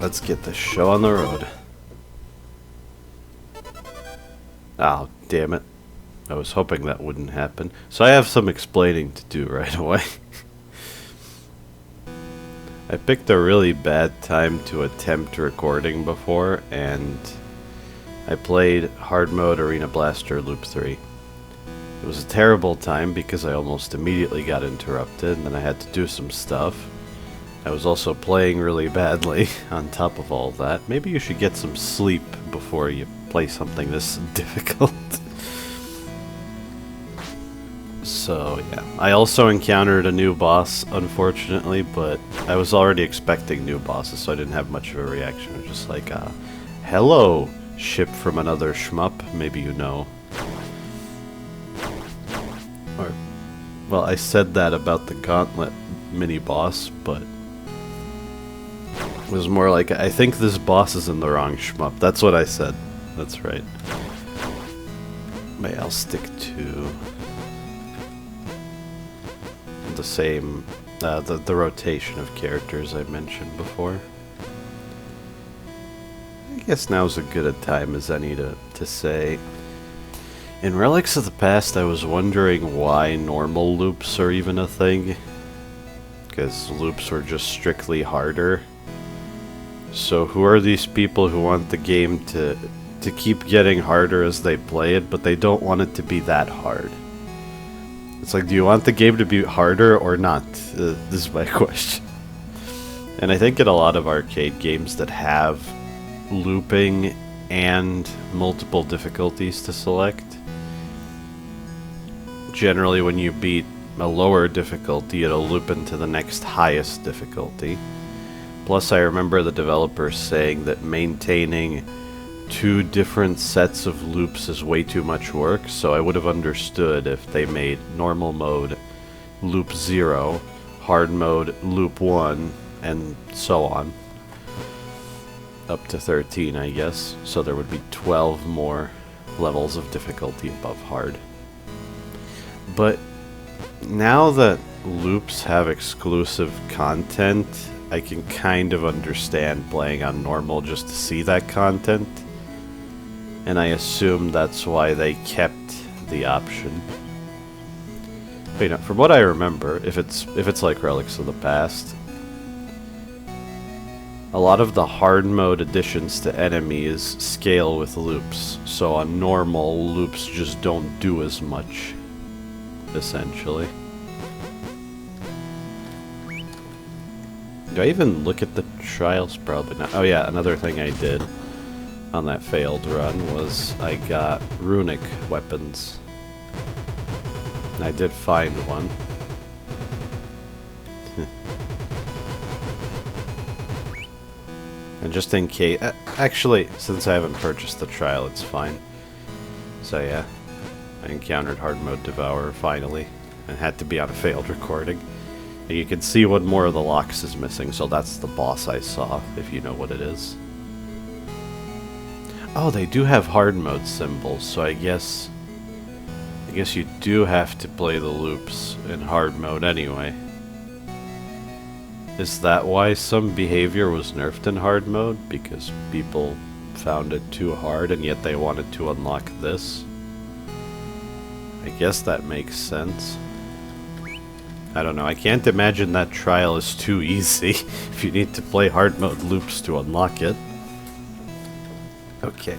Let's get the show on the road. Oh, damn it. I was hoping that wouldn't happen. So I have some explaining to do right away. I picked a really bad time to attempt recording before, and I played Hard Mode Arena Blaster Loop 3. It was a terrible time because I almost immediately got interrupted, and then I had to do some stuff. I was also playing really badly on top of all that. Maybe you should get some sleep before you play something this difficult. So, yeah. I also encountered a new boss, unfortunately, but I was already expecting new bosses, so I didn't have much of a reaction. I was just like, hello, ship from another shmup, maybe you know. Or, well, I said that about the Gauntlet mini-boss, but it was more like, I think this boss is in the wrong shmup. That's what I said. That's right. Maybe I'll stick to the same, the rotation of characters I mentioned before. I guess now's as good a time as any to say. In Relics of the Past, I was wondering why normal loops are even a thing. Because loops were just strictly harder. So who are these people who want the game to keep getting harder as they play it, but they don't want it to be that hard? It's like, do you want the game to be harder or not? This is my question. And I think in a lot of arcade games that have looping and multiple difficulties to select, generally when you beat a lower difficulty, it'll loop into the next highest difficulty. Plus, I remember the developers saying that maintaining two different sets of loops is way too much work, so I would have understood if they made normal mode loop 0, hard mode loop 1, and so on. Up to 13, I guess. So there would be 12 more levels of difficulty above hard. But now that loops have exclusive content, I can kind of understand playing on normal just to see that content. And I assume that's why they kept the option. But, you know, from what I remember, if it's like Relics of the Past, a lot of the hard mode additions to enemies scale with loops. So on normal, loops just don't do as much, essentially. Do I even look at the trials? Probably not. Oh yeah, another thing I did on that failed run was I got runic weapons. And I did find one. And just in case... actually, since I haven't purchased the trial, it's fine. So yeah, I encountered hard mode Devourer finally. And had to be on a failed recording. And you can see one more of the locks is missing, so that's the boss I saw, if you know what it is. Oh, they do have hard mode symbols, so I guess you do have to play the loops in hard mode anyway. Is that why some behavior was nerfed in hard mode? Because people found it too hard and yet they wanted to unlock this? I guess that makes sense. I don't know, I can't imagine that trial is too easy if you need to play hard mode loops to unlock it. Okay.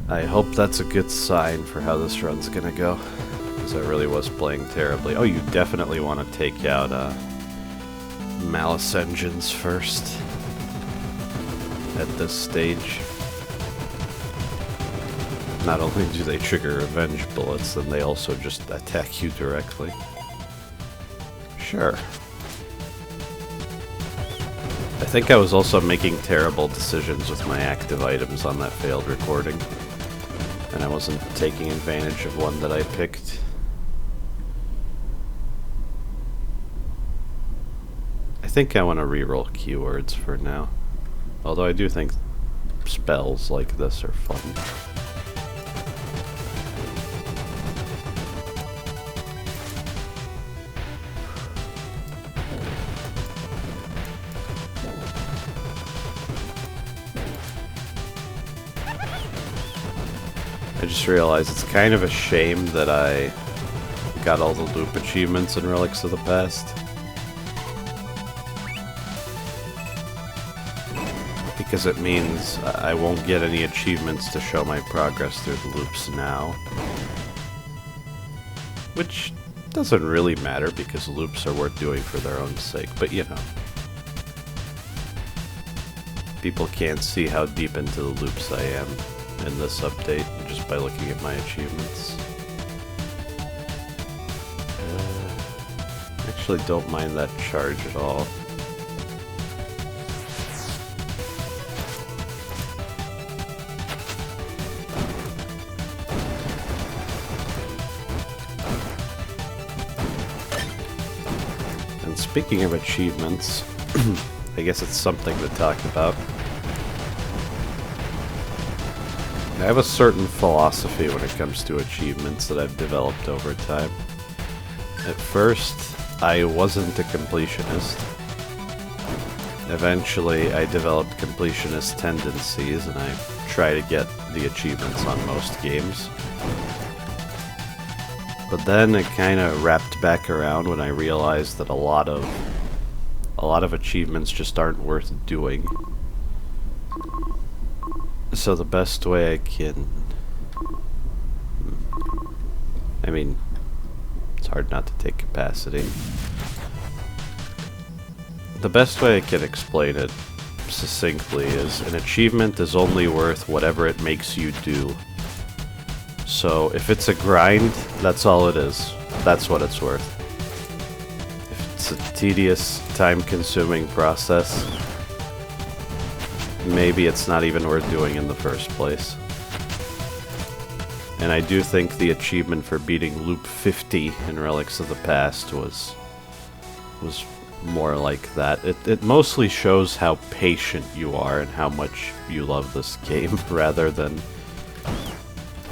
I hope that's a good sign for how this run's gonna go. Because I really was playing terribly. Oh, you definitely want to take out Malice Engines first. At this stage. Not only do they trigger revenge bullets, then they also just attack you directly. Sure. I think I was also making terrible decisions with my active items on that failed recording. And I wasn't taking advantage of one that I picked. I think I want to reroll keywords for now. Although I do think spells like this are fun. I just realized it's kind of a shame that I got all the loop achievements in Relics of the Past. Because it means I won't get any achievements to show my progress through the loops now. Which doesn't really matter because loops are worth doing for their own sake, but you know. People can't see how deep into the loops I am in this update just by looking at my achievements. Actually don't mind that charge at all. And speaking of achievements, I guess it's something to talk about. I have a certain philosophy when it comes to achievements that I've developed over time. At first, I wasn't a completionist. Eventually, I developed completionist tendencies, and I try to get the achievements on most games. But then it kind of wrapped back around when I realized that a lot of achievements just aren't worth doing. So the best way I can... I mean, it's hard not to take capacity. The best way I can explain it succinctly is an achievement is only worth whatever it makes you do. So if it's a grind, that's all it is. That's what it's worth. If it's a tedious, time-consuming process, maybe it's not even worth doing in the first place. And I do think the achievement for beating Loop 50 in Relics of the Past was more like that. It mostly shows how patient you are and how much you love this game, rather than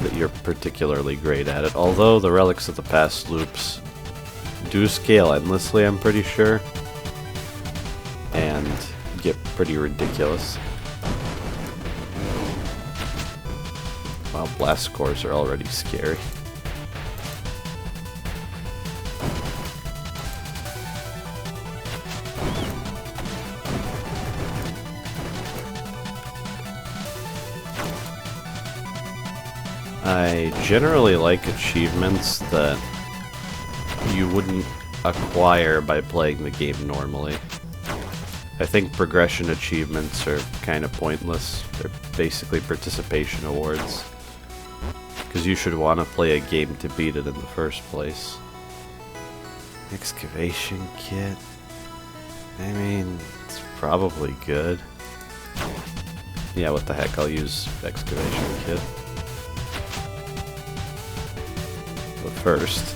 that you're particularly great at it. Although the Relics of the Past loops do scale endlessly, I'm pretty sure, and get pretty ridiculous. Wow, blast scores are already scary. I generally like achievements that you wouldn't acquire by playing the game normally. I think progression achievements are kind of pointless. They're basically participation awards. Because you should want to play a game to beat it in the first place. Excavation kit. I mean, it's probably good. Yeah, what the heck, I'll use excavation kit. But first,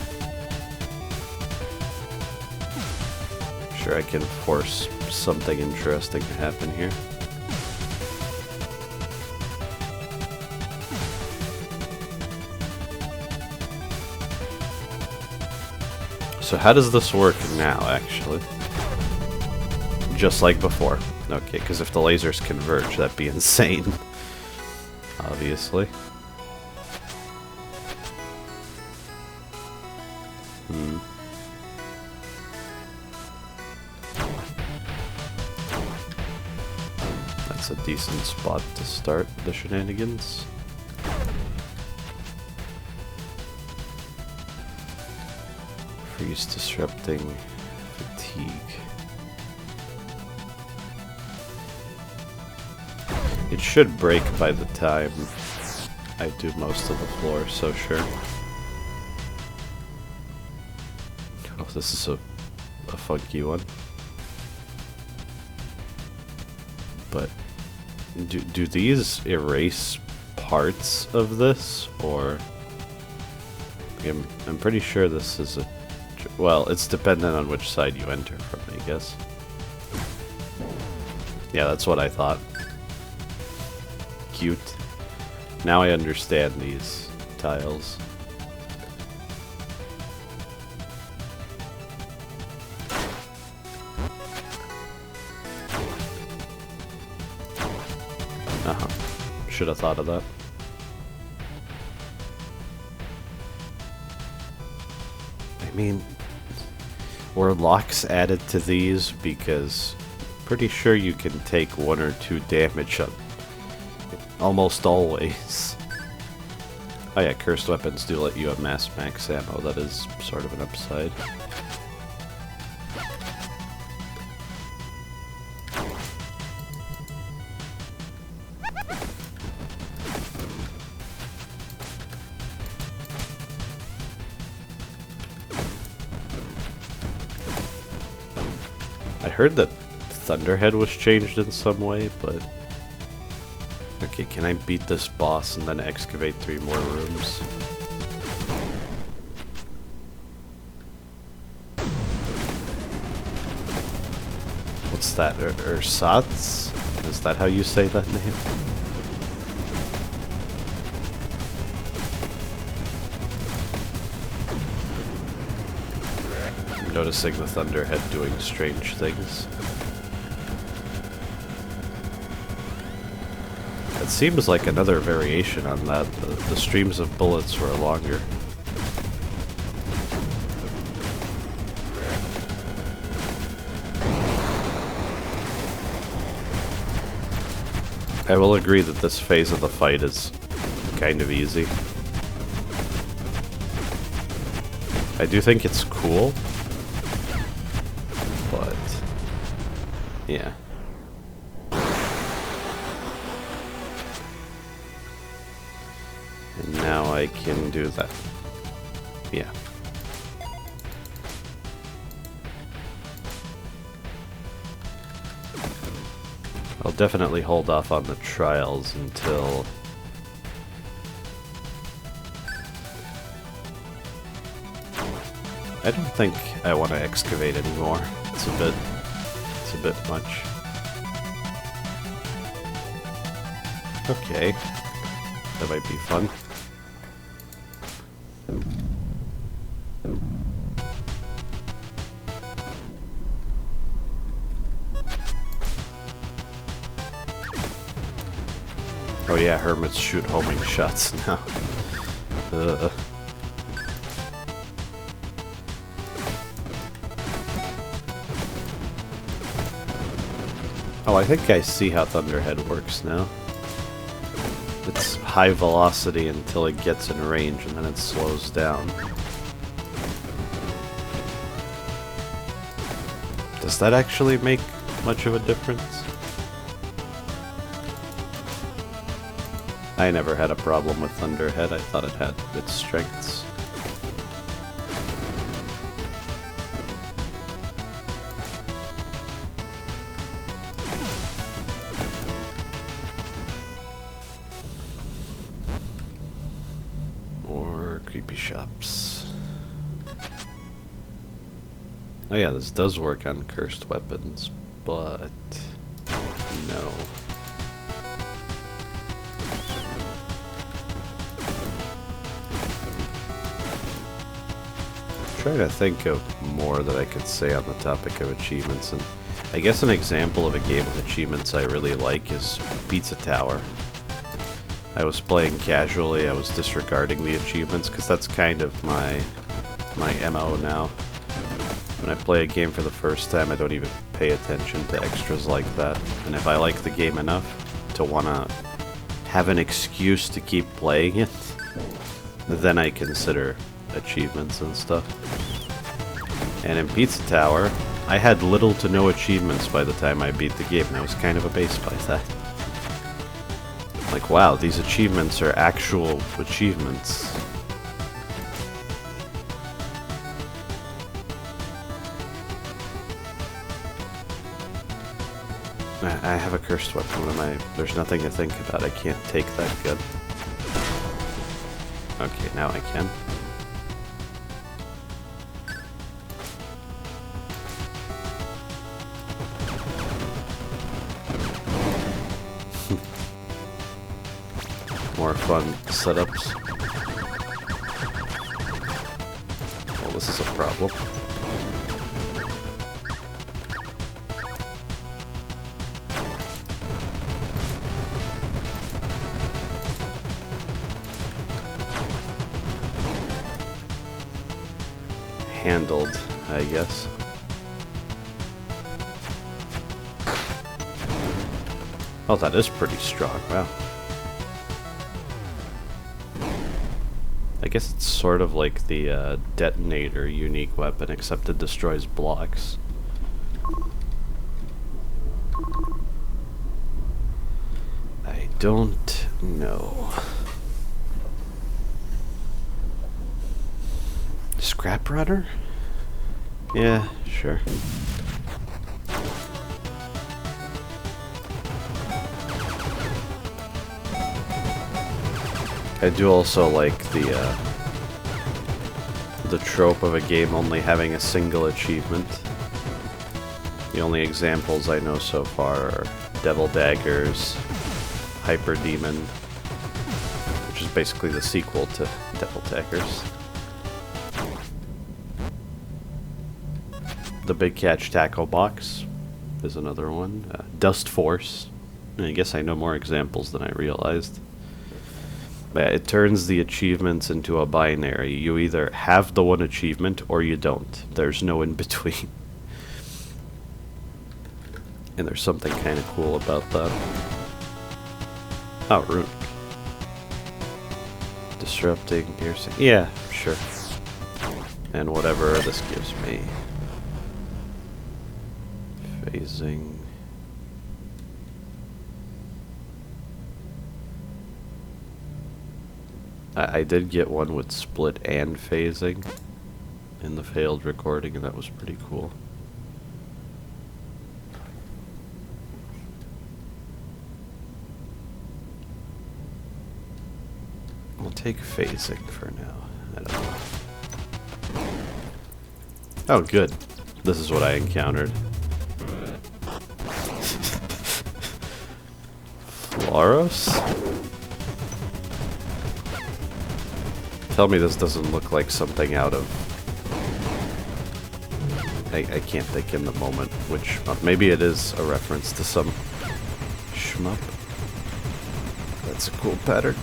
I'm sure I can force something interesting to happen here. So how does this work now, actually? Just like before. Okay, because if the lasers converge, that'd be insane. Obviously. That's a decent spot to start the shenanigans. Freeze disrupting fatigue. It should break by the time I do most of the floor, so sure. Oh, this is a funky one. But do these erase parts of this, or I'm pretty sure this is a... Well, it's dependent on which side you enter from, I guess. Yeah, that's what I thought. Cute. Now I understand these tiles. Uh-huh. Should have thought of that. mean, were locks added to these? Because pretty sure you can take 1 or 2 damage up almost always. Oh yeah, cursed weapons do let you amass max ammo. That is sort of an upside. I heard that Thunderhead was changed in some way, but... Okay, can I beat this boss and then excavate 3 more rooms? What's that? Ersatz? Is that how you say that name? I'm noticing the Thunderhead doing strange things. It seems like another variation on that. The streams of bullets were longer. I will agree that this phase of the fight is kind of easy. I do think it's cool, but yeah. And now I can do that. Yeah. I'll definitely hold off on the trials until... I don't think I want to excavate anymore. It's a bit much. Okay. That might be fun. Oh yeah, hermits shoot homing shots now. Oh, I think I see how Thunderhead works now. It's high velocity until it gets in range, and then it slows down. Does that actually make much of a difference? I never had a problem with Thunderhead. I thought it had its strengths. More creepy shops. Oh yeah, this does work on cursed weapons, but no. Trying to think of more that I could say on the topic of achievements, and I guess an example of a game with achievements I really like is Pizza Tower. I was playing casually, I was disregarding the achievements, because that's kind of my MO now. When I play a game for the first time, I don't even pay attention to extras like that, and if I like the game enough to want to have an excuse to keep playing it, then I consider achievements and stuff. And in Pizza Tower, I had little to no achievements by the time I beat the game, and I was kind of amazed by that. Like, wow, these achievements are actual achievements. I have a cursed weapon. There's nothing to think about. I can't take that gun. Okay, now I can. More fun setups. Well, this is a problem. handled, I guess. Oh, that is pretty strong, wow. I guess it's sort of like the detonator unique weapon, except it destroys blocks. I don't know. Scrap runner? Yeah, sure. I do also like the trope of a game only having a single achievement. The only examples I know so far are Devil Daggers, Hyper Demon, which is basically the sequel to Devil Daggers. The Big Catch Tackle Box is another one. Dust Force. I guess I know more examples than I realized. But it turns the achievements into a binary. You either have the one achievement or you don't. There's no in between. And there's something kind of cool about that. Oh, rune. Disrupting, piercing. Yeah, sure. And whatever this gives me. Phasing. I did get one with split and phasing in the failed recording, and that was pretty cool. We'll take phasing for now. I don't know. Oh, good. This is what I encountered. Floros? Tell me this doesn't look like something out of... I can't think in the moment which... maybe it is a reference to some shmup. That's a cool pattern.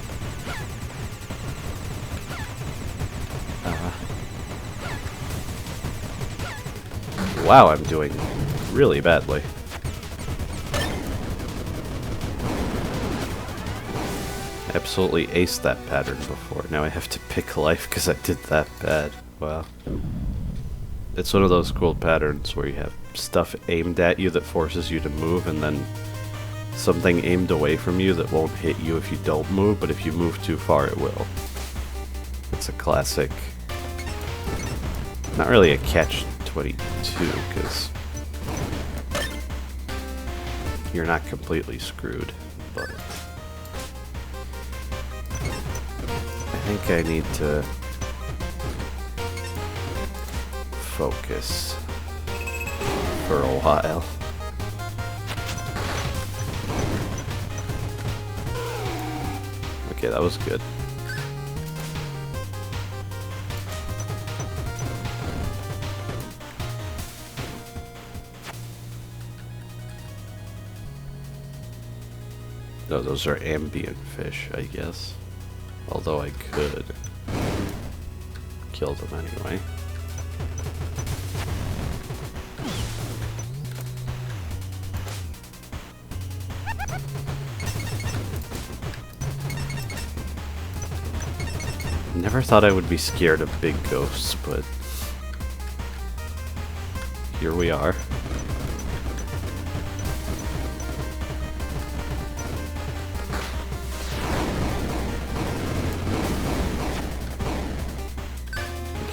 Wow, I'm doing really badly. I absolutely aced that pattern before. Now I have to pick life because I did that bad. Wow. It's one of those cool patterns where you have stuff aimed at you that forces you to move, and then something aimed away from you that won't hit you if you don't move, but if you move too far it will. It's a classic. Not really a catch-22, because you're not completely screwed, but I think I need to focus for a while. Okay, that was good. No, those are ambient fish, I guess. Although I could kill them anyway. Never thought I would be scared of big ghosts, but here we are.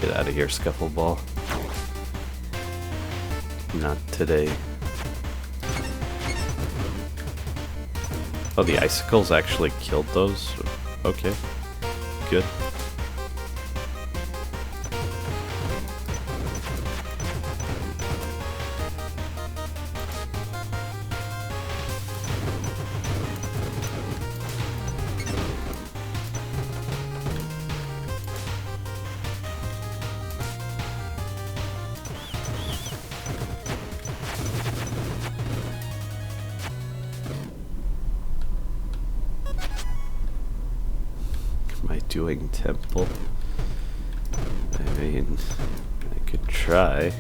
Get out of here, Scuffleball. Not today. Oh, the icicles actually killed those? Okay. Good. Doing temple. I mean, I Could try.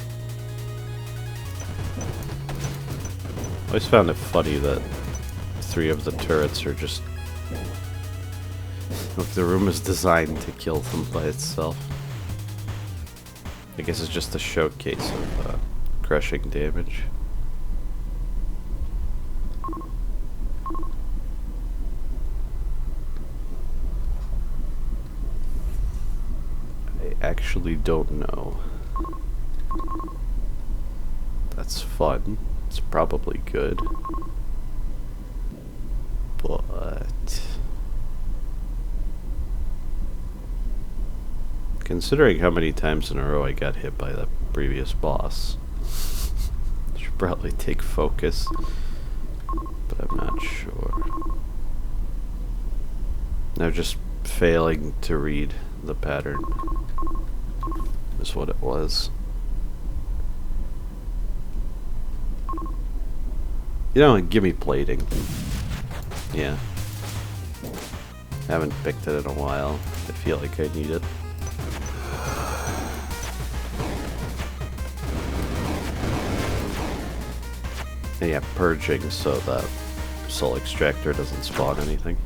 Always found it funny that 3 of the turrets are just... Look, the room is designed to kill them by itself. I guess it's just a showcase of crushing damage. I actually don't know. That's fun. It's probably good. But... considering how many times in a row I got hit by the previous boss, I should probably take focus, but I'm not sure. Now just failing to read the pattern is what it was. You know, give me plating. Yeah. Haven't picked it in a while. I feel like I need it. And yeah, purging so that soul extractor doesn't spawn anything.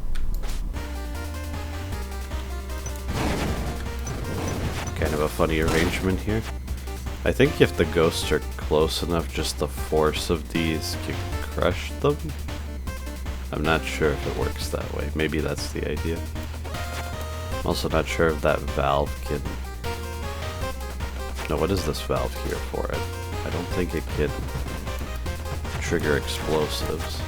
Kind of a funny arrangement here. I think if the ghosts are close enough, just the force of these can crush them. I'm not sure if it works that way. Maybe that's the idea. I'm also not sure if that valve can... No, what is this valve here for? I don't think it can trigger explosives.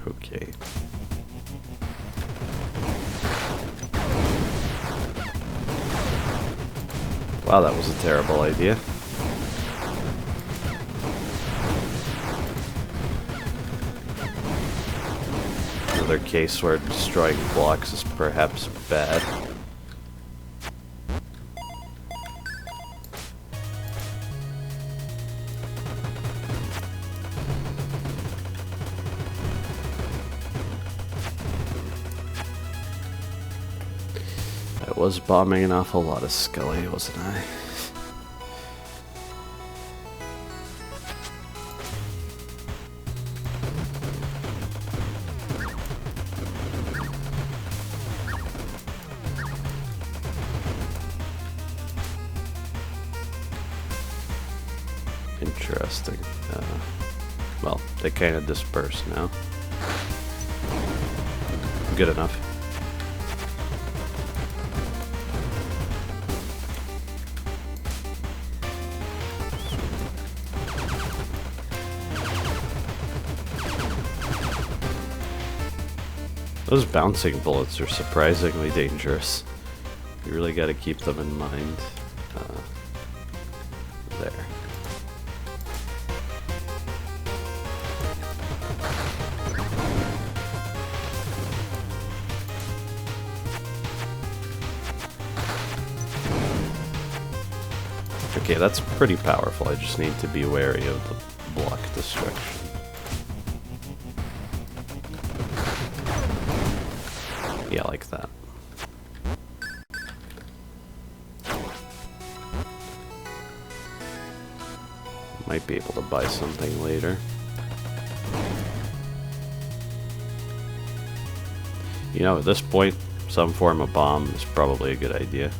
Okay. Wow, that was a terrible idea. Another case where destroying blocks is perhaps bad. I was bombing an awful lot of Scully, wasn't I? Interesting. Well, they kind of disperse now. Good enough. Those bouncing bullets are surprisingly dangerous. You really got to keep them in mind. There. Okay, that's pretty powerful. I just need to be wary of the block destruction. Yeah, like that. Might be able to buy something later. You know, at this point, some form of bomb is probably a good idea.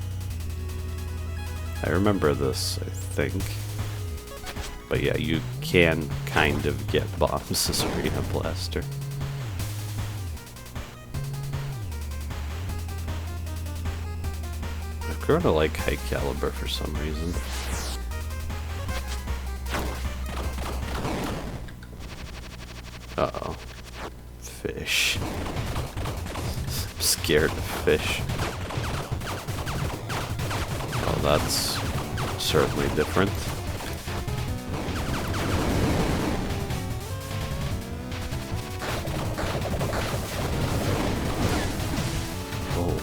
I remember this, I think. But yeah, you can kind of get bombs as Arena Blaster. I've grown to like high caliber for some reason. Uh-oh. Fish. I'm scared of fish. Oh, that's certainly different. Oh.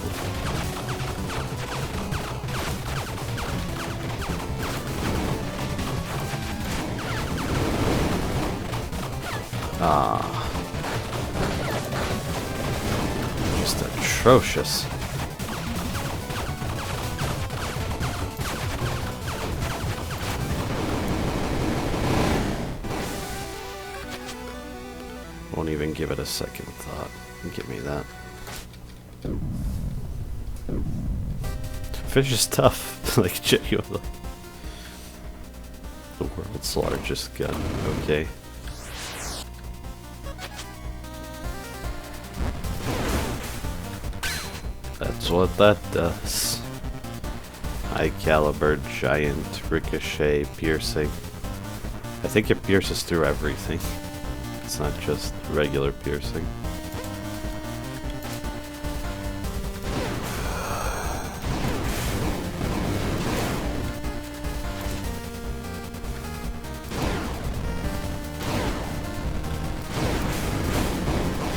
Just atrocious. Won't even give it a second thought. Give me that. Fish is tough, like genuinely. The world's largest gun, okay. That's what that does. High caliber, giant, ricochet, piercing. I think it pierces through everything. It's not just regular piercing.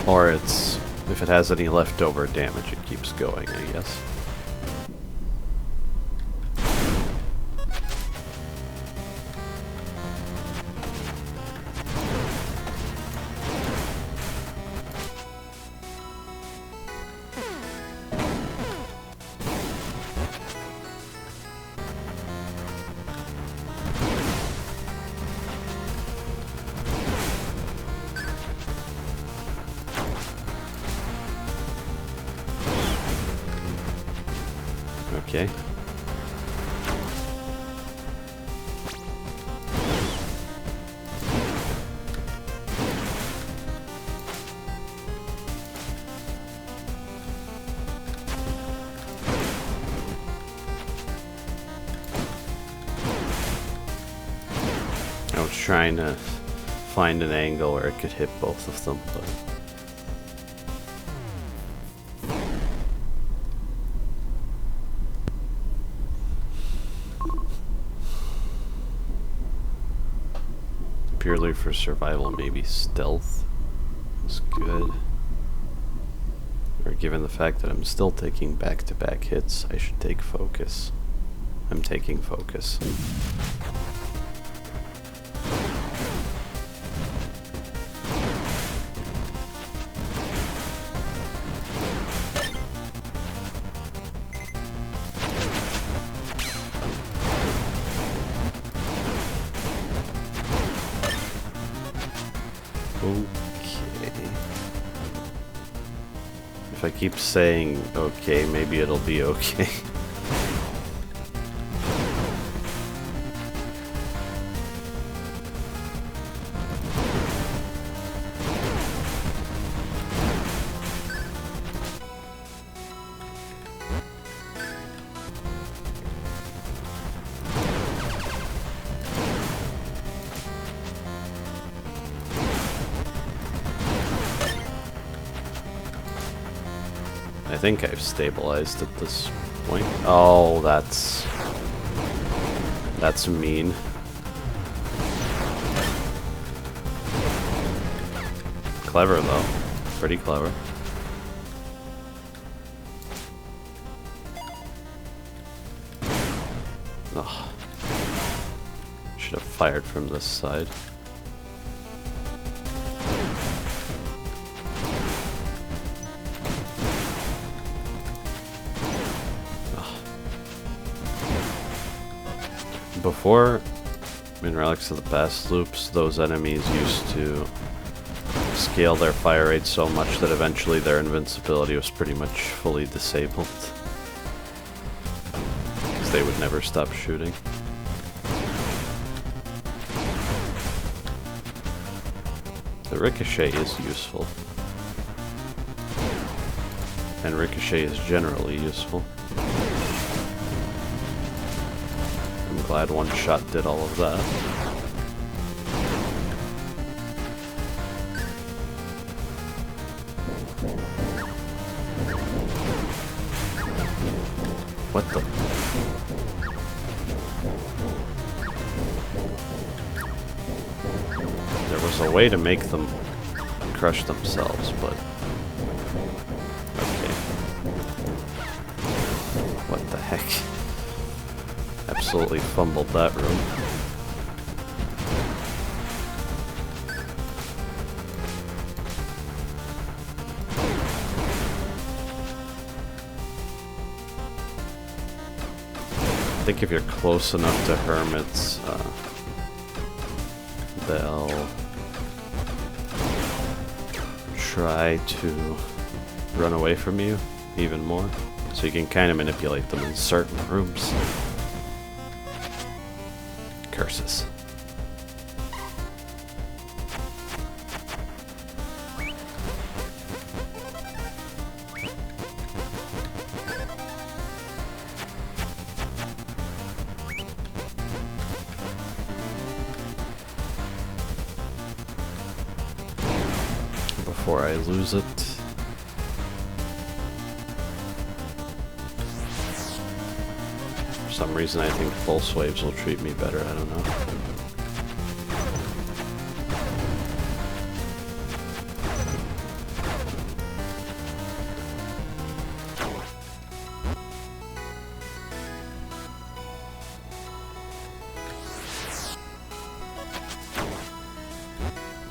Or it's, if it has any leftover damage, it keeps going, I guess. Okay. I was trying to find an angle where it could hit both of them, but purely for survival, maybe stealth is good. Or given the fact that I'm still taking back-to-back hits, I should take focus. I'm taking focus. Okay. If I keep saying okay, maybe it'll be okay. I think I've stabilized at this point. Oh, that's mean. Clever though. Pretty clever. Ugh. Should have fired from this side. Before, in Relics of the Past loops, those enemies used to scale their fire rate so much that eventually their invincibility was pretty much fully disabled. Because they would never stop shooting. The ricochet is useful. And ricochet is generally useful. I'm glad one shot did all of that. What the? There was a way to make them crush themselves, but okay. What the heck? Absolutely fumbled that room. think if you're close enough to hermits, they'll try to run away from you even more. So you can kind of manipulate them in certain rooms. Curses. Before I lose it. For some reason I think pulse waves will treat me better, I don't know.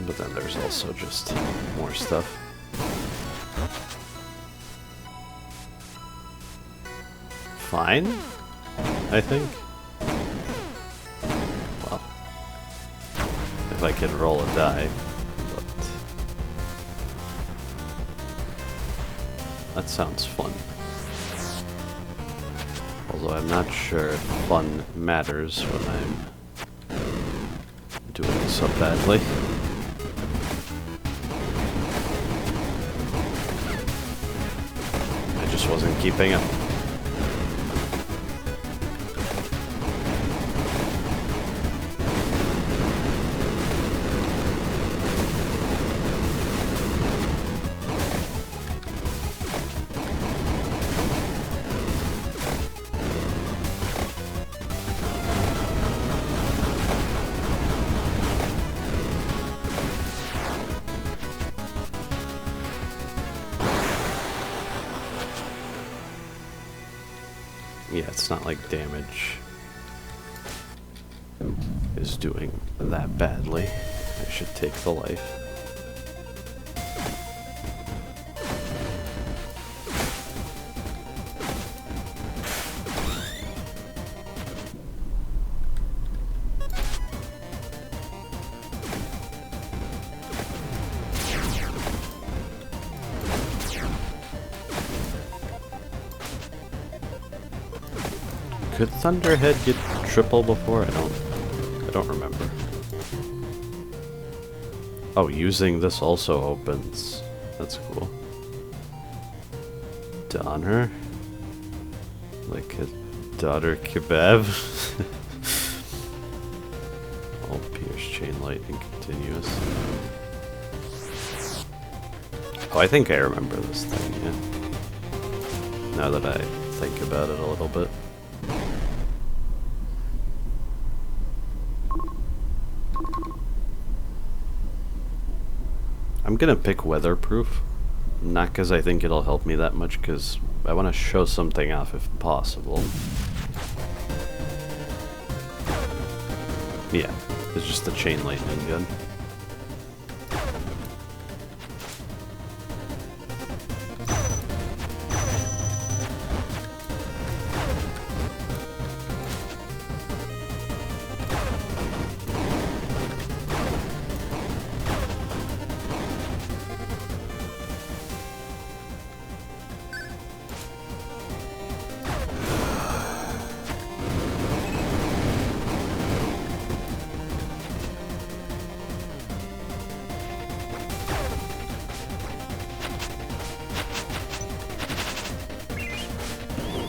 But then there's also just more stuff. Fine, I think. Well, if I could roll a die, but that sounds fun. Although I'm not sure if fun matters when I'm doing so badly. Wasn't keeping up. Yeah, it's not like damage is doing that badly. I should take the life. Could Thunderhead get triple before? I don't remember. Oh, using this also opens. That's cool. Donner? Like a daughter kebab? All pierce, chain lightning, continuous. Oh, I think I remember this thing, yeah. Now that I think about it a little bit. I'm gonna pick weatherproof, not because I think it'll help me that much, because I want to show something off if possible. Yeah, it's just the chain lightning gun.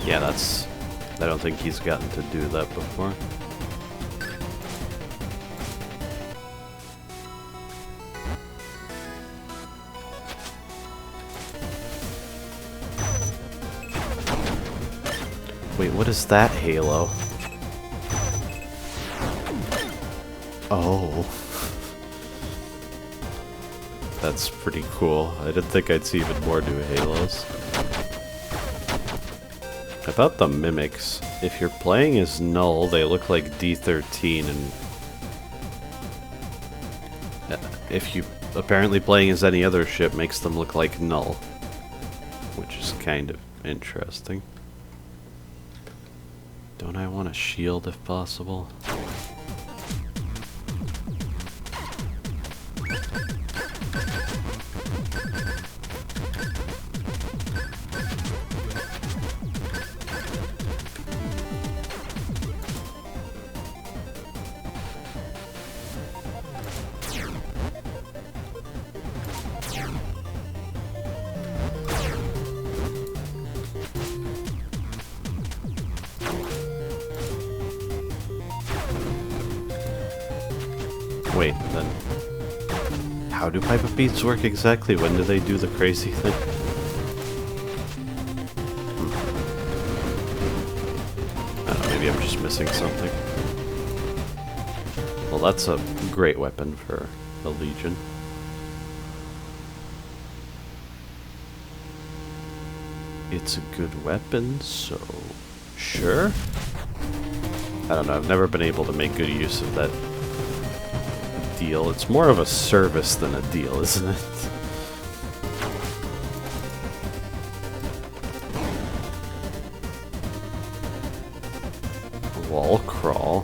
Yeah, I don't think he's gotten to do that before. Wait, what is that halo? Oh. That's pretty cool. I didn't think I'd see even more new halos. About the mimics, if you're playing as Null, they look like D13, and if you apparently playing as any other ship makes them look like Null, which is kind of interesting. Don't I want a shield if possible? Wait, then how do pipe of beats work exactly? When do they do the crazy thing? I don't know, maybe I'm just missing something. Well, that's a great weapon for the Legion. It's a good weapon, so sure. I don't know, I've never been able to make good use of that deal. It's more of a service than a deal, isn't it? Wall crawl.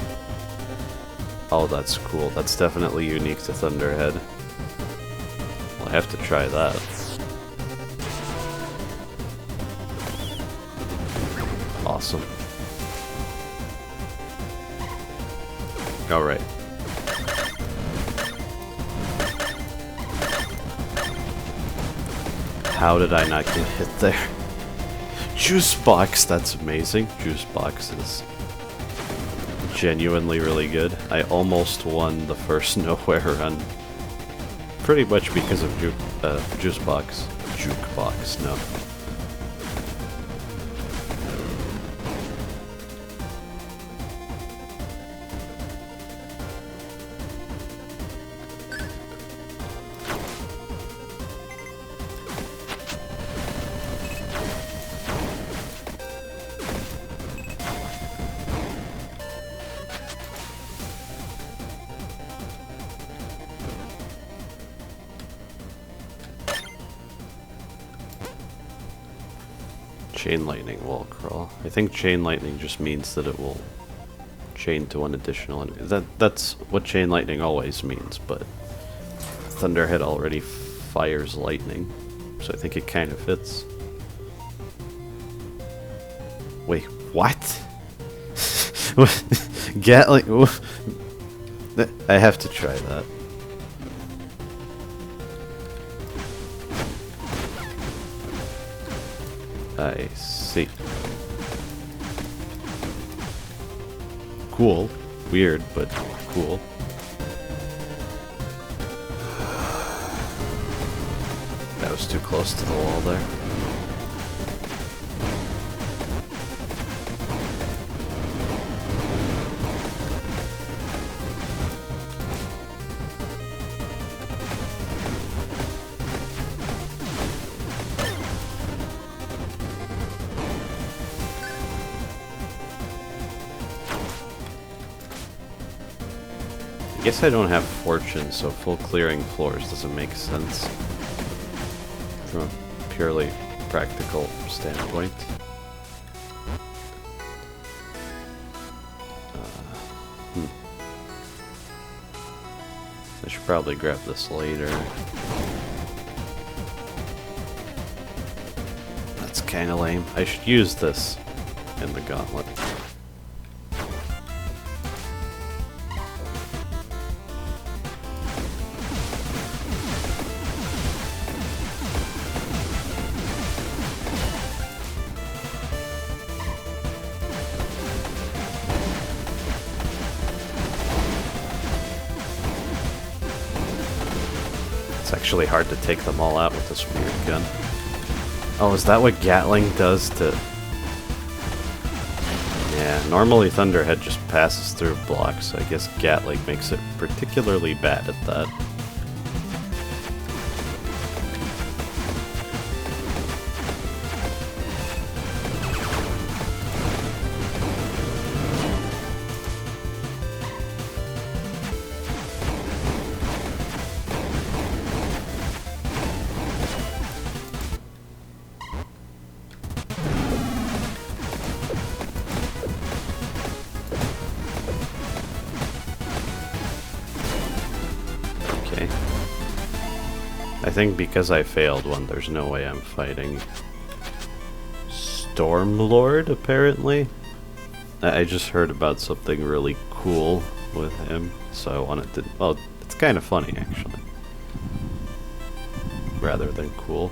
Oh, that's cool. That's definitely unique to Thunderhead. Well, I have to try that. Awesome. Alright. How did I not get hit there? Juice box, that's amazing. Juice box is genuinely really good. I almost won the first nowhere run. Pretty much because of juice box. Jukebox, no. Chain lightning wall crawl. I think chain lightning just means that it will chain to one additional enemy. That's what chain lightning always means, but Thunderhead already fires lightning, so I think it kind of fits. Wait, what? Gatling? I have to try that. I see. Cool. Weird, but cool. That was too close to the wall there. I guess I don't have fortune, so full clearing floors doesn't make sense from a purely practical standpoint. I should probably grab this later. That's kind of lame. I should use this in the gauntlet. Actually hard to take them all out with this weird gun. Oh, is that what Gatling does to... Yeah, normally Thunderhead just passes through blocks, so I guess Gatling makes it particularly bad at that. Okay. I think because I failed one, there's no way I'm fighting Stormlord, apparently. I just heard about something really cool with him, so I wanted to... Well, it's kind of funny, actually. Rather than cool.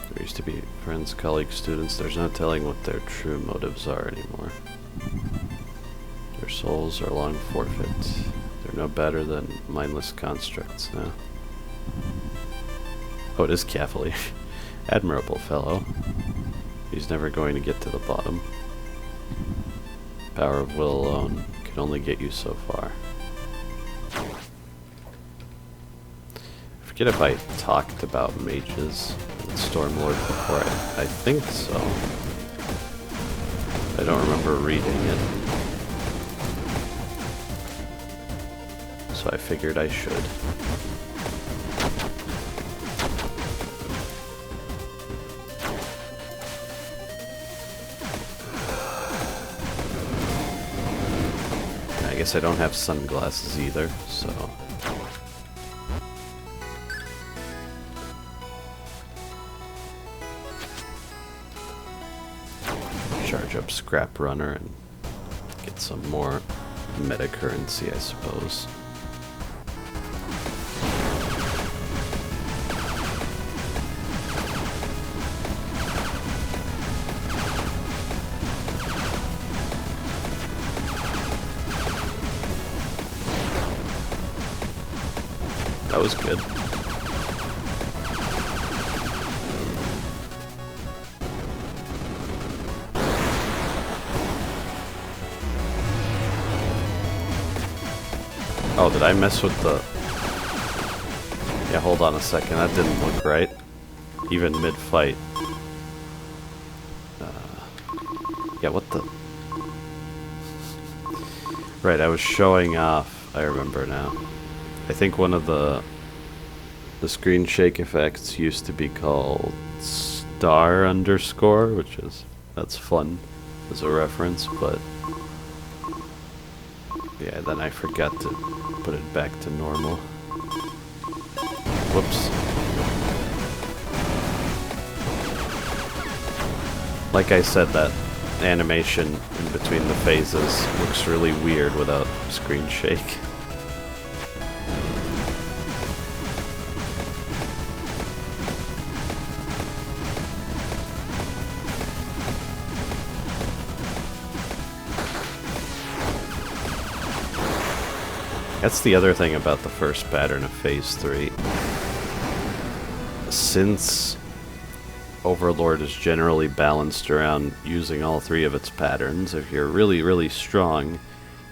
There used to be friends, colleagues, students. There's no telling what their true motives are anymore. Their souls are long forfeit. They're no better than mindless constructs now. Oh, it is Cavalier. Admirable fellow. He's never going to get to the bottom. Power of will alone can only get you so far. I forget if I talked about mages and Stormlord before. I think so. I don't remember reading it. So I figured I should. I guess I don't have sunglasses either, so... Charge up Scrap Runner and get some more meta currency, I suppose. That was good. Oh, did I mess with the... Yeah, hold on a second. That didn't look right. Even mid-fight. Yeah, what the... Right, I was showing off. I remember now. I think one of the screen shake effects used to be called star underscore, which is... That's fun as a reference, but... Yeah, then I forgot to put it back to normal. Whoops. Like I said, that animation in between the phases looks really weird without screen shake. That's the other thing about the first pattern of Phase 3. Since Overlord is generally balanced around using all three of its patterns, if you're really, really strong,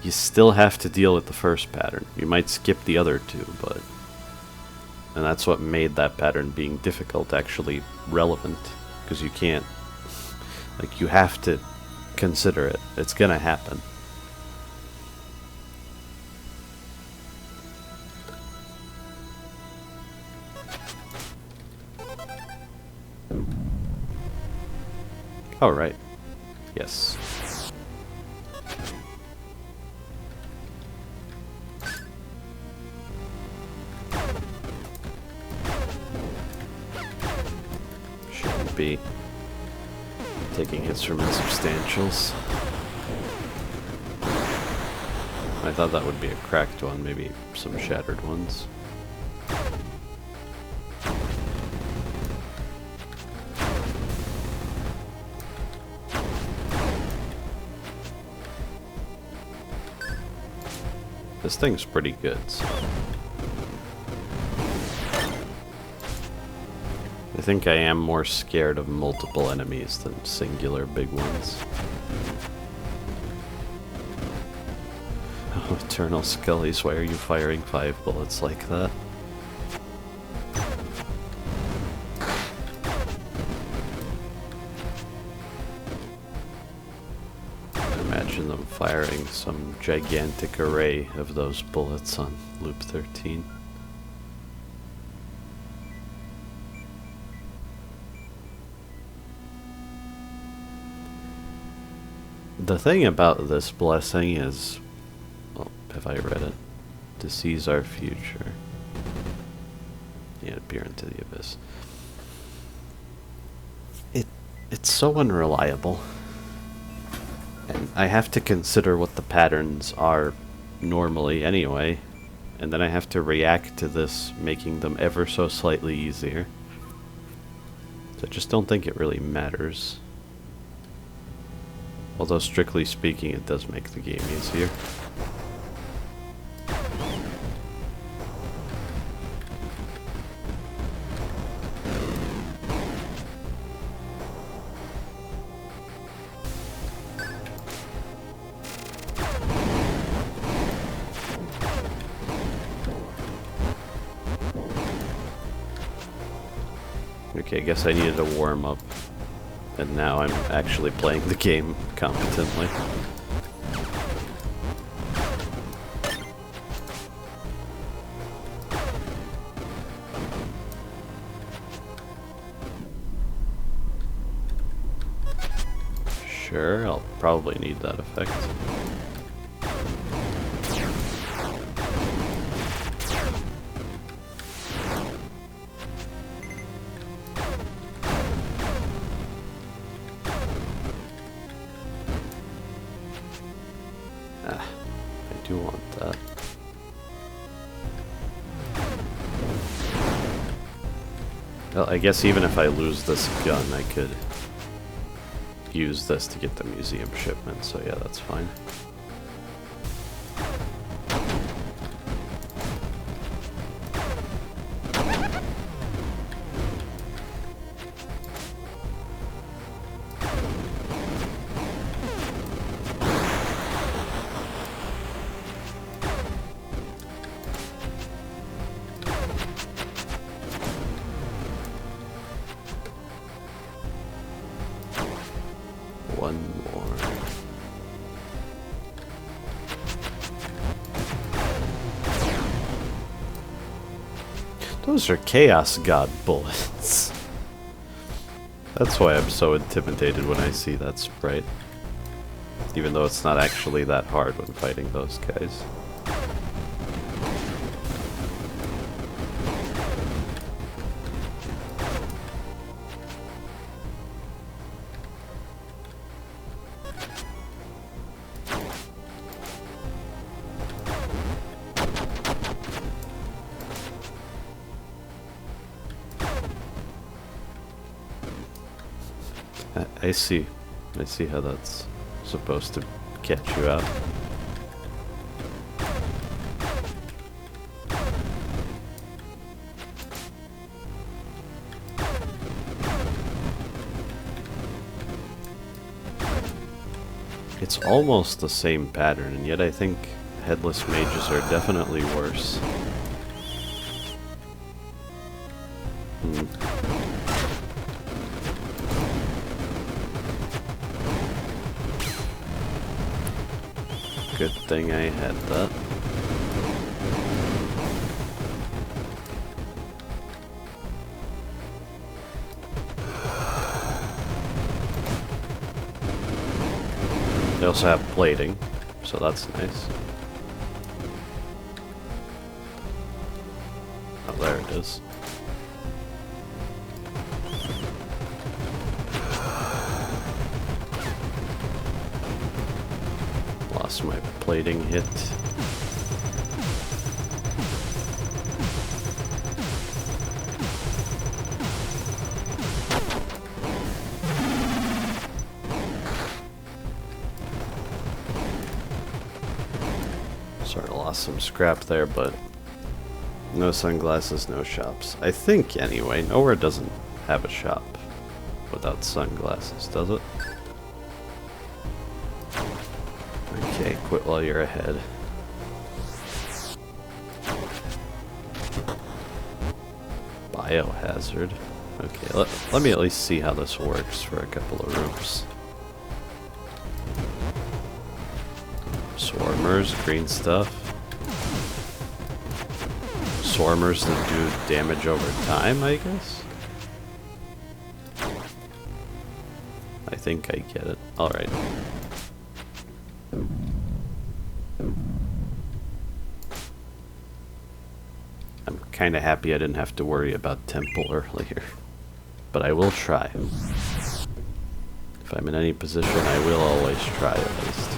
you still have to deal with the first pattern. You might skip the other two, but... And that's what made that pattern being difficult actually relevant. Because you can't... Like, you have to consider it. It's gonna happen. Oh, right. Yes. Shouldn't be taking hits from insubstantials. I thought that would be a cracked one, maybe some shattered ones. This thing's pretty good, so. I think I am more scared of multiple enemies than singular big ones. Oh, Eternal Scullies, why are you firing 5 bullets like that? Imagine them firing some gigantic array of those bullets on Loop 13. The thing about this blessing is, well, have I read it? To seize our future. Yeah, peer into the abyss. It's so unreliable. And I have to consider what the patterns are normally anyway. And then I have to react to this, making them ever so slightly easier. So I just don't think it really matters. Although, strictly speaking, it does make the game easier. Okay, I guess I needed to warm up. And now I'm actually playing the game competently. Sure, I'll probably need that effect. I do want that. Well, I guess even if I lose this gun, I could use this to get the museum shipment, so yeah, that's fine. One more. Those are Chaos God bullets. That's why I'm so intimidated when I see that sprite. Even though it's not actually that hard when fighting those guys. I see. I see how that's supposed to catch you out. It's almost the same pattern, and yet I think headless mages are definitely worse. Good thing I had that. They also have plating, so that's nice. Oh, there it is. Lost my plating hit. Sort of lost some scrap there, but no sunglasses, no shops. I think, anyway, nowhere doesn't have a shop without sunglasses, does it? Okay, quit while you're ahead. Biohazard. Okay, let me at least see how this works for a couple of rooms. Swarmers, green stuff. Swarmers that do damage over time, I guess? I think I get it. Alright. kinda happy I didn't have to worry about temple earlier. But I will try. If I'm in any position, I will always try at least.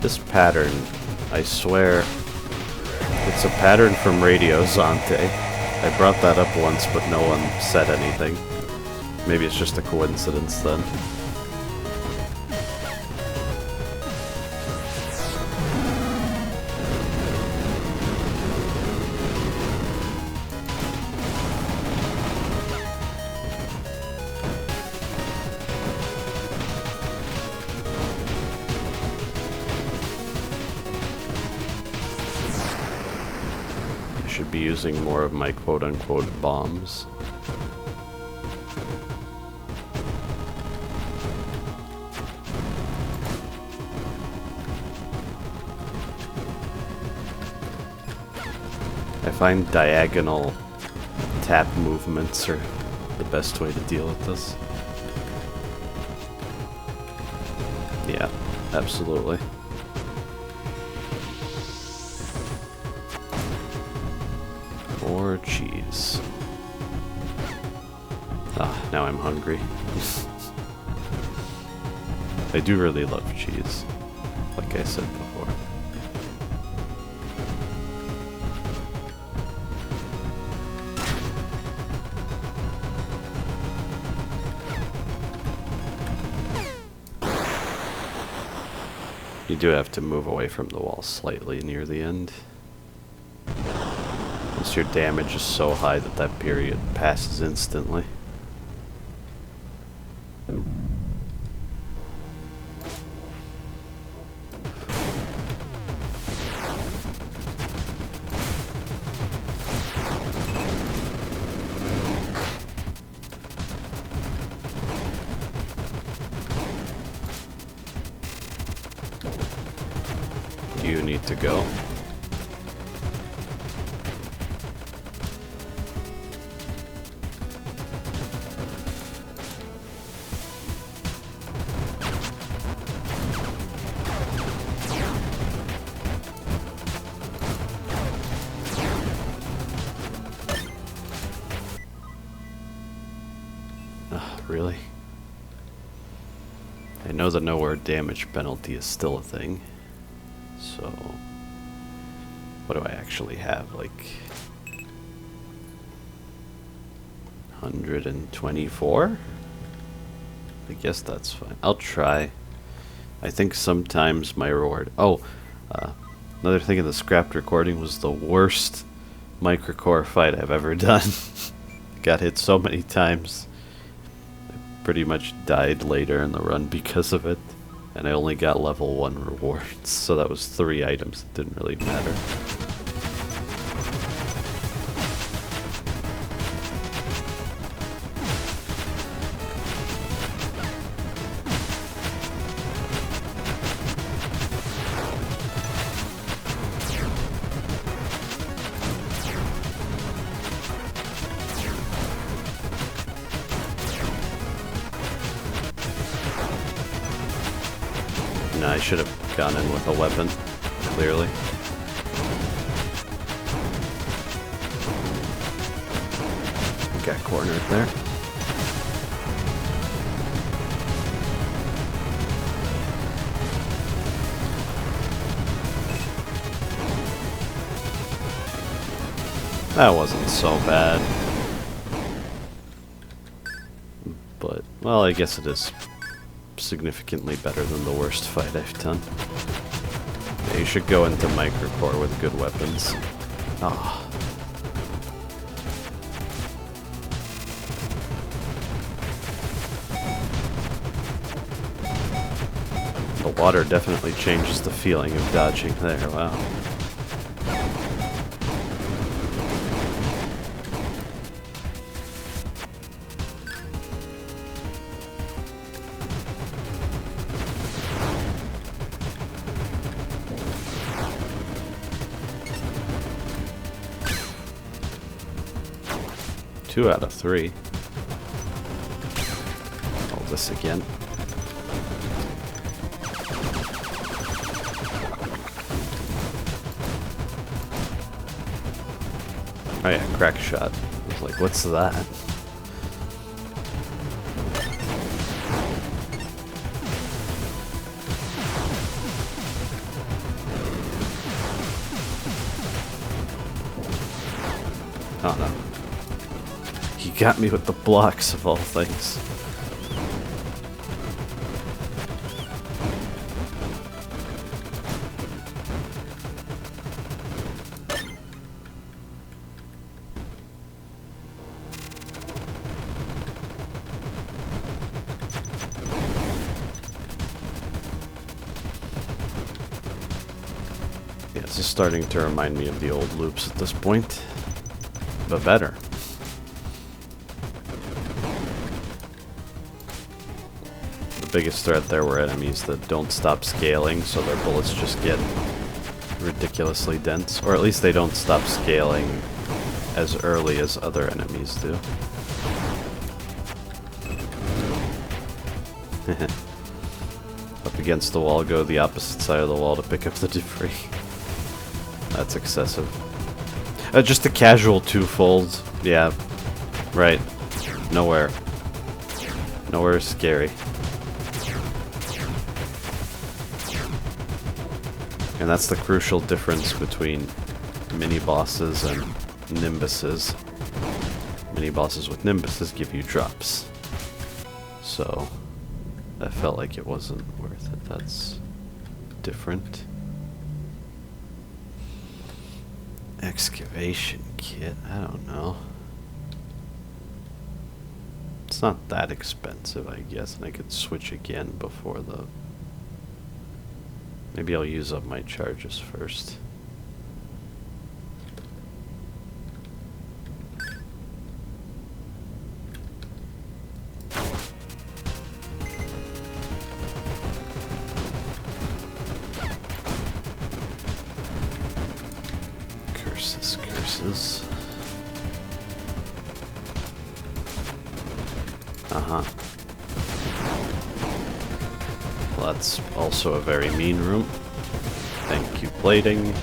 This pattern, I swear, it's a pattern from Radio Zante. I brought that up once, but no one said anything. Maybe it's just a coincidence then. Should be using more of my quote-unquote bombs. I find diagonal tap movements are the best way to deal with this. Yeah, absolutely. More cheese. Ah, now I'm hungry. I do really love cheese, like I said before. You do have to move away from the wall slightly near the end. Your damage is so high that that period passes instantly. You need to go. Really? I know the nowhere damage penalty is still a thing. So, what do I actually have? Like 124? I guess that's fine. I'll try. I think sometimes my reward... Oh, another thing in the scrapped recording was the worst microcore fight I've ever done. Got hit so many times. Pretty much died later in the run because of it, and I only got level 1 rewards, so that was 3 items that didn't really matter. No, I should have gone in with a weapon, clearly. Got cornered there. That wasn't so bad. But, well, I guess it is significantly better than the worst fight I've done. Yeah, you should go into microcore with good weapons. Ah. The water definitely changes the feeling of dodging there, wow. Two out of three. All this again. Oh yeah, crack shot. I was like, what's that? Oh no. He got me with the blocks of all things. Yeah, this is starting to remind me of the old loops at this point, but better. The biggest threat there were enemies that don't stop scaling, so their bullets just get ridiculously dense, or at least they don't stop scaling as early as other enemies do. Up against the wall, go the opposite side of the wall to pick up the debris. That's excessive. Just a casual twofold. Yeah, right. Nowhere. Nowhere is scary. And that's the crucial difference between mini-bosses and nimbuses. Mini-bosses with nimbuses give you drops. So, I felt like it wasn't worth it. That's different. Excavation kit, I don't know. It's not that expensive, I guess, and I could switch again before the... Maybe I'll use up my charges first. Curses. Uh-huh. Well, that's also a very mean room. Thank you, plating.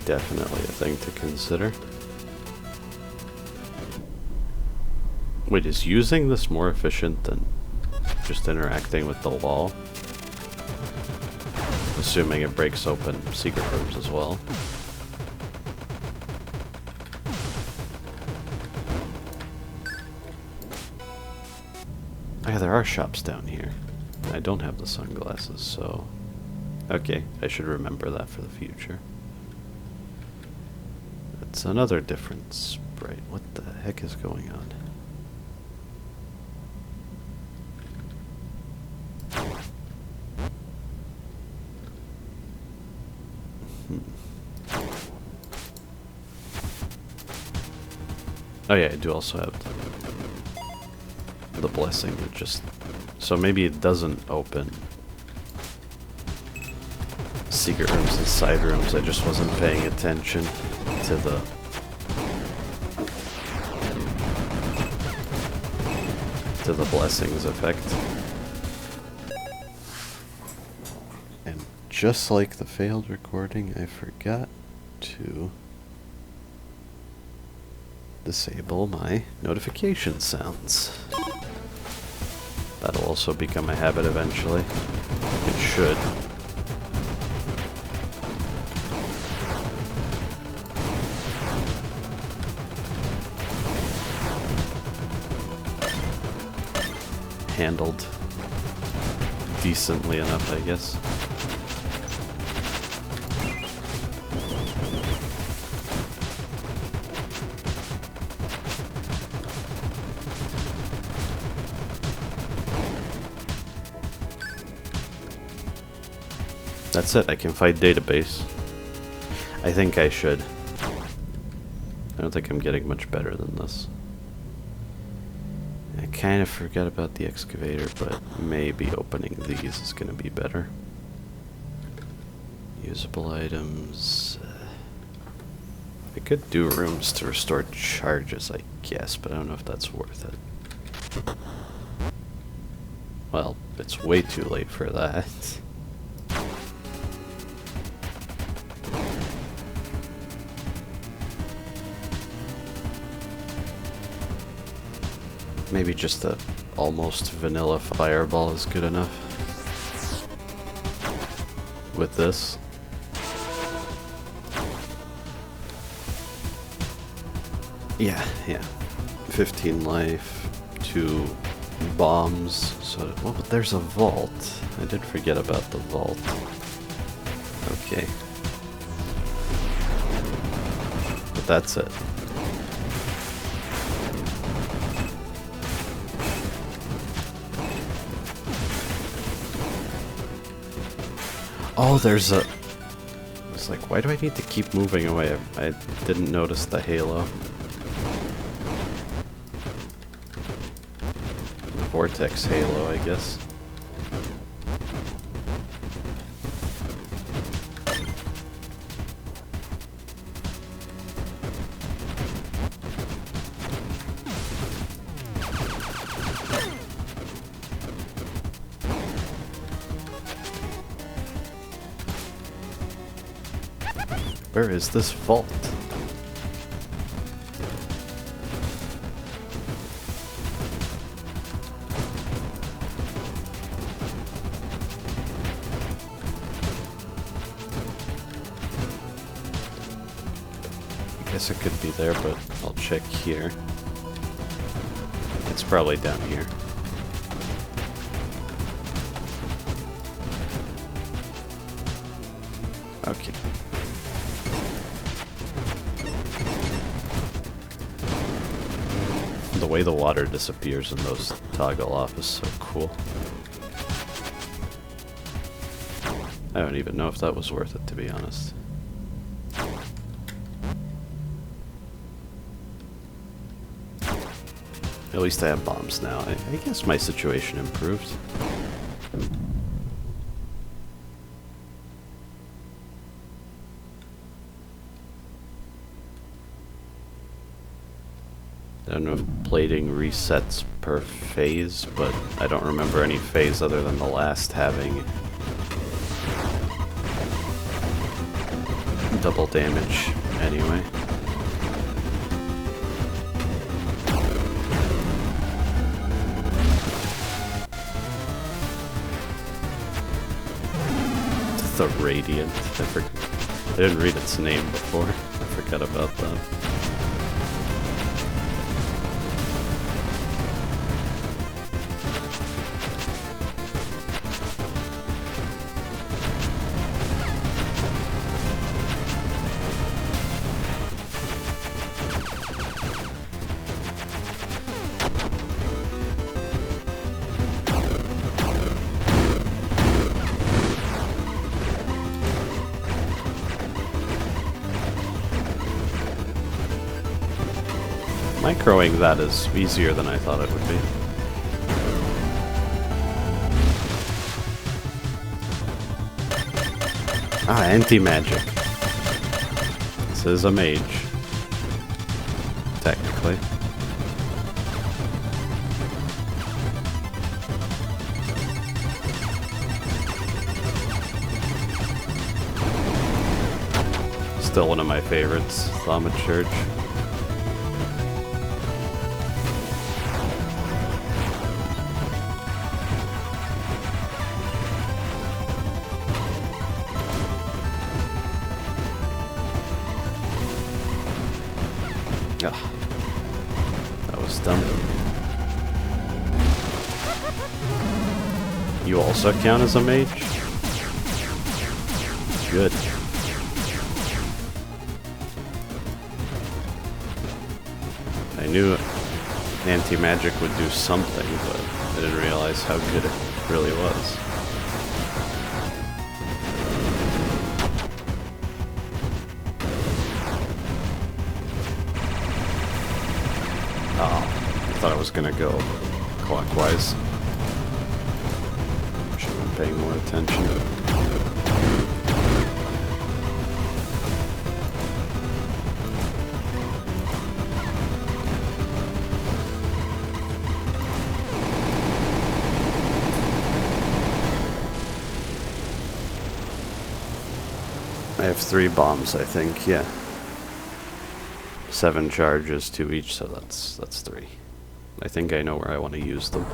Definitely a thing to consider. Wait, is using this more efficient than just interacting with the wall? Assuming it breaks open secret rooms as well. Oh yeah, there are shops down here. I don't have the sunglasses, so... Okay, I should remember that for the future. That's another different sprite. What the heck is going on? Oh yeah, I do also have the blessing that just... So maybe it doesn't open secret rooms and side rooms. I just wasn't paying attention to the blessings effect. And just like the failed recording, I forgot to disable my notification sounds. That'll also become a habit eventually. It should. handled decently enough, I guess. That's it, I can fight database. I think I should. I don't think I'm getting much better than this. I kind of forgot about the excavator, but maybe opening these is going to be better. Usable items. I could do rooms to restore charges, I guess, but I don't know if that's worth it. Well, it's way too late for that. Maybe just a almost vanilla fireball is good enough. With this. Yeah. 15 life, 2 bombs. So, well, but there's a vault. I did forget about the vault. Okay. But that's it. Oh, there's a... It's like, why do I need to keep moving away? I didn't notice the halo. The vortex halo, I guess. Where is this vault? I guess it could be there, but I'll check here. It's probably down here. Okay. The way the water disappears and those toggle off is so cool. I don't even know if that was worth it, to be honest. At least I have bombs now. I guess my situation improved. I don't know if plating resets per phase, but I don't remember any phase other than the last having double damage anyway. The Radiant. I didn't read its name before. I forgot about that. Microing that is easier than I thought it would be. Ah, anti-magic. This is a mage. Technically. Still one of my favorites, Thaumaturge. That was dumb. You also count as a mage? Good. I knew anti-magic would do something, but I didn't realize how good it really was. Oh, I thought I was gonna go clockwise. Should have been paying more attention. I have 3 bombs, I think, yeah. 7 charges, 2 each, so that's 3. I think I know where I want to use them.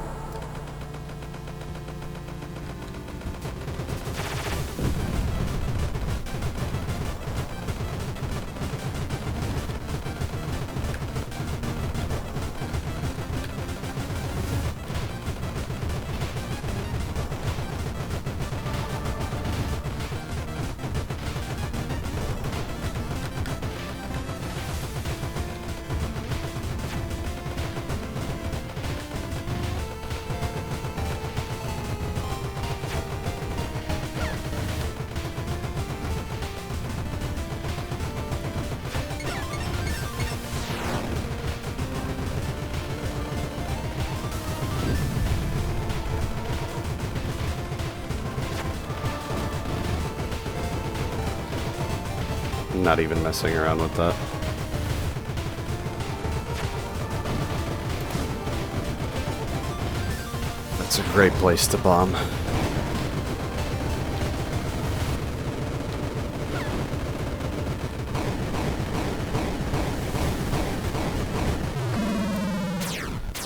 I'm not even messing around with that. That's a great place to bomb.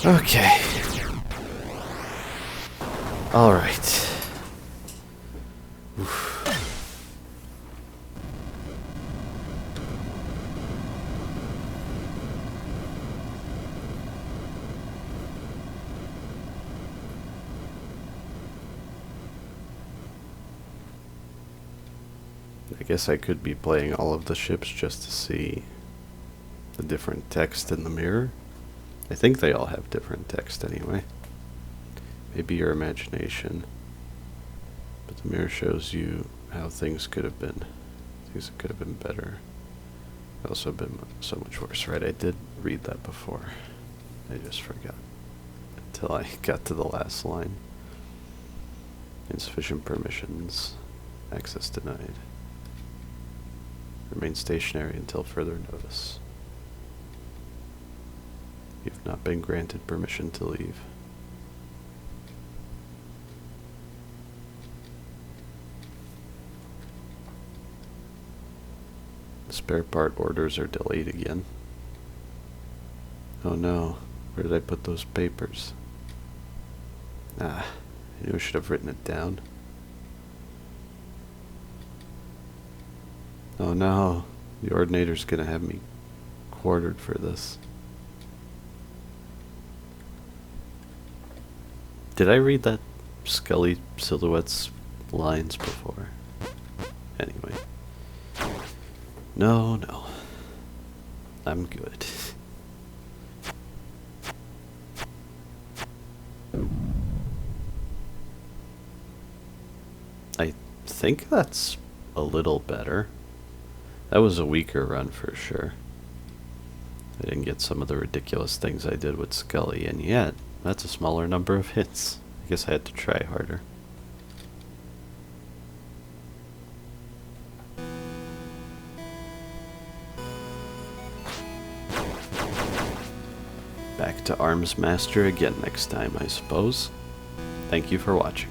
Okay. All right. I guess I could be playing all of the ships just to see the different text in the mirror. I think they all have different text anyway. Maybe your imagination. But the mirror shows you how things could have been. Things that could have been better. Also been so much worse, right? I did read that before. I just forgot. Until I got to the last line. Insufficient permissions. Access denied. Remain stationary until further notice. You've not been granted permission to leave. Spare part orders are delayed again. Oh no, where did I put those papers? Ah, I knew I should have written it down. Oh no, the ordinator's gonna have me quartered for this. Did I read that Scully Silhouette's lines before? Anyway. No. I'm good. I think that's a little better. That was a weaker run for sure. I didn't get some of the ridiculous things I did with Scully, and yet, that's a smaller number of hits. I guess I had to try harder. Back to Arms Master again next time, I suppose. Thank you for watching.